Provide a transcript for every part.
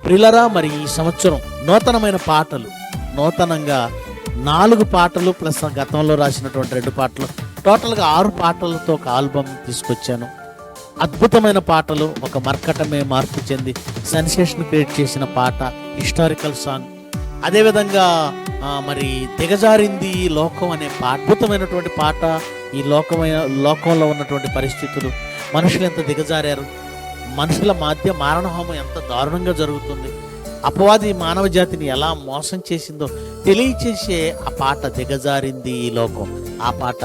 ప్రిలరా, మరి ఈ సంవత్సరం నూతనమైన పాటలు, నూతనంగా 4 పాటలు ప్లస్ గతంలో రాసినటువంటి 2 పాటలు, టోటల్గా 6 పాటలతో ఒక ఆల్బమ్ తీసుకొచ్చాను. అద్భుతమైన పాటలు, ఒక మర్కటమే మార్పు చెంది సెన్సేషన్ క్రియేట్ చేసిన పాట, హిస్టారికల్ సాంగ్. అదేవిధంగా మరి దిగజారింది ఈ లోకం అనే పాట, అద్భుతమైనటువంటి పాట. ఈ లోకంలో ఉన్నటువంటి పరిస్థితులు, మనుషులు ఎంత దిగజారారు, మనుషుల మధ్య మారణహోమం ఎంత దారుణంగా జరుగుతుంది, అపవాది మానవ జాతిని ఎలా మోసం చేసిందో తెలియచేసే ఆ పాట దిగజారింది ఈ లోకం, ఆ పాట.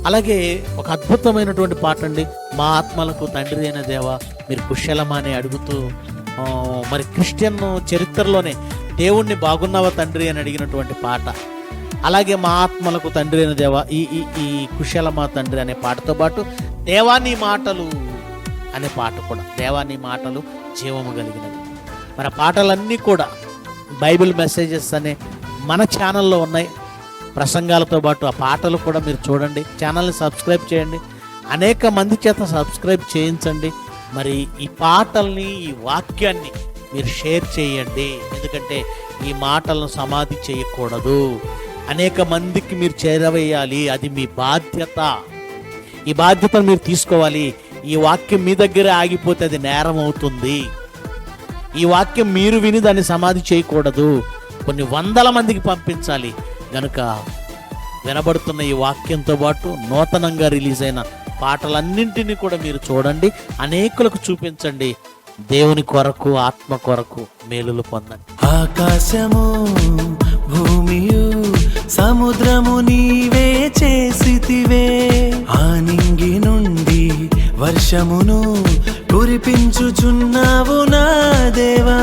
అలాగే ఒక అద్భుతమైనటువంటి పాట అండి, మా ఆత్మలకు తండ్రి అయిన దేవా మీరు కుశలమా అని అడుగుతూ, మరి క్రిస్టియన్ చరిత్రలోనే దేవుణ్ణి బాగున్నావా తండ్రి అని అడిగినటువంటి పాట. అలాగే మా ఆత్మలకు తండ్రి అయిన దేవా ఈ కుశలమా తండ్రి అనే పాటతో పాటు దేవాని మాటలు అనే పాట కూడా, దేవాని మాటలు జీవము కలిగినవి. మన పాటలన్నీ కూడా బైబిల్ మెసేజెస్ అనే మన ఛానల్లో ఉన్నాయి. ప్రసంగాలతో పాటు ఆ పాటలు కూడా మీరు చూడండి. ఛానల్ని సబ్స్క్రైబ్ చేయండి, అనేక మంది చేత సబ్స్క్రైబ్ చేయించండి. మరి ఈ పాటల్ని, ఈ వాక్యాన్ని మీరు షేర్ చేయండి. ఎందుకంటే ఈ మాటలను సమాధి చేయకూడదు, అనేక మందికి మీరు చేరవేయాలి. అది మీ బాధ్యత. ఈ బాధ్యతను మీరు తీసుకోవాలి. ఈ వాక్యం మీ దగ్గరే ఆగిపోతే అది నేరం అవుతుంది. ఈ వాక్యం మీరు విని దాన్ని సమాధి చేయకూడదు, కొన్ని వందల మందికి పంపించాలి. గనుక వినబడుతున్న ఈ వాక్యంతో పాటు నూతనంగా రిలీజ్ అయిన పాటలన్నింటినీ కూడా మీరు చూడండి, అనేకులకు చూపించండి. దేవుని కొరకు, ఆత్మ కొరకు మేలులు పొందండి. ఆకాశము భూమియు సముద్రము నీవే చేసితివే, ఆనింగి నుండి వర్షమును కురిపించుచున్నావు నా దేవా.